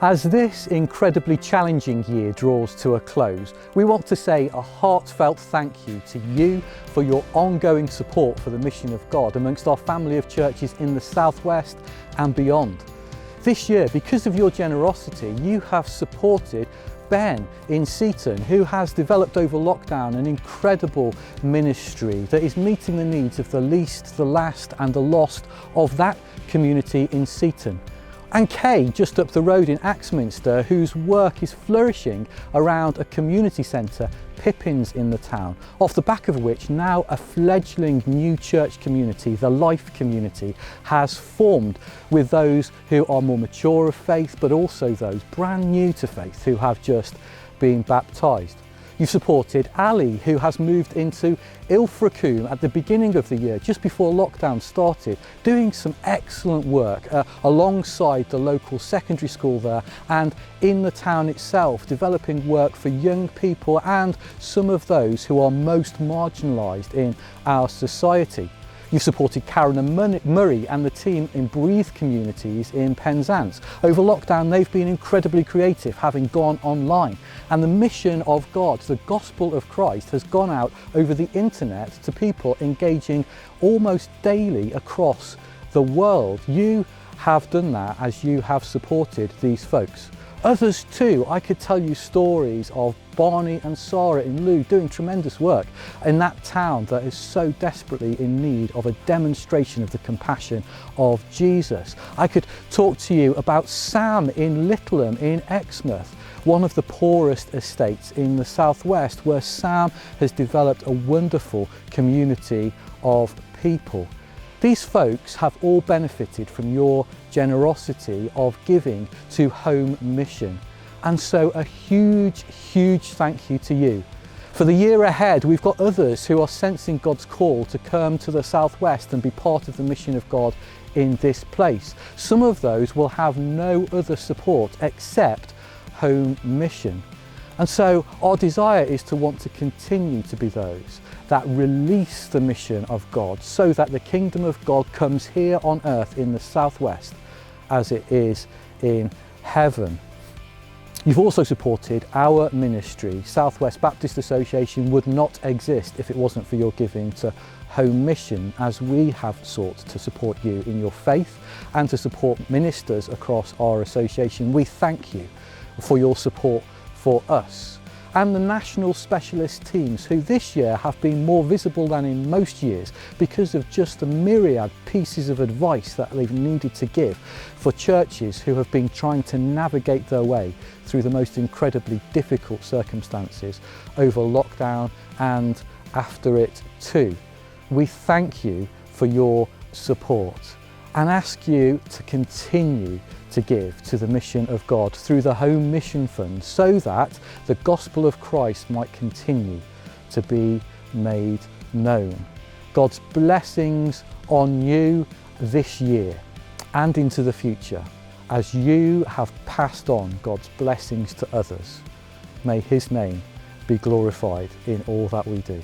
As this incredibly challenging year draws to a close, we want to say a heartfelt thank you to you for your ongoing support for the mission of God amongst our family of churches in the Southwest and beyond. This year, because of your generosity, you have supported Ben in Seaton, who has developed over lockdown an incredible ministry that is meeting the needs of the least, the last and the lost of that community in Seaton. And Kay, just up the road in Axminster, whose work is flourishing around a community centre, Pippin's, in the town, off the back of which now a fledgling new church community, the Life community, has formed with those who are more mature of faith, but also those brand new to faith who have just been baptised. You've supported Ali, who has moved into Ilfracombe at the beginning of the year, just before lockdown started, doing some excellent work alongside the local secondary school there and in the town itself, developing work for young people and some of those who are most marginalised in our society. You've supported Karen and Murray and the team in Breathe communities in Penzance. Over lockdown, they've been incredibly creative, having gone online. And the mission of God, the gospel of Christ, has gone out over the internet to people engaging almost daily across the world. You have done that as you have supported these folks. Others too, I could tell you stories of Barney and Sarah in Lou doing tremendous work in that town that is so desperately in need of a demonstration of the compassion of Jesus. I could talk to you about Sam in Littleham in Exmouth, one of the poorest estates in the southwest, where Sam has developed a wonderful community of people. These folks have all benefited from your generosity of giving to Home Mission. And so a huge, huge thank you to you. For the year ahead, we've got others who are sensing God's call to come to the Southwest and be part of the mission of God in this place. Some of those will have no other support except Home Mission. And so our desire is to want to continue to be those that release the mission of God so that the kingdom of God comes here on earth in the Southwest as it is in heaven. You've also supported our ministry. Southwest Baptist Association would not exist if it wasn't for your giving to Home Mission, as we have sought to support you in your faith and to support ministers across our association. We thank you for your support for us. And the national specialist teams, who this year have been more visible than in most years because of just the myriad pieces of advice that they've needed to give for churches who have been trying to navigate their way through the most incredibly difficult circumstances over lockdown and after it too. We thank you for your support and ask you to continue to give to the mission of God through the Home Mission Fund so that the gospel of Christ might continue to be made known. God's blessings on you this year and into the future as you have passed on God's blessings to others. May His name be glorified in all that we do.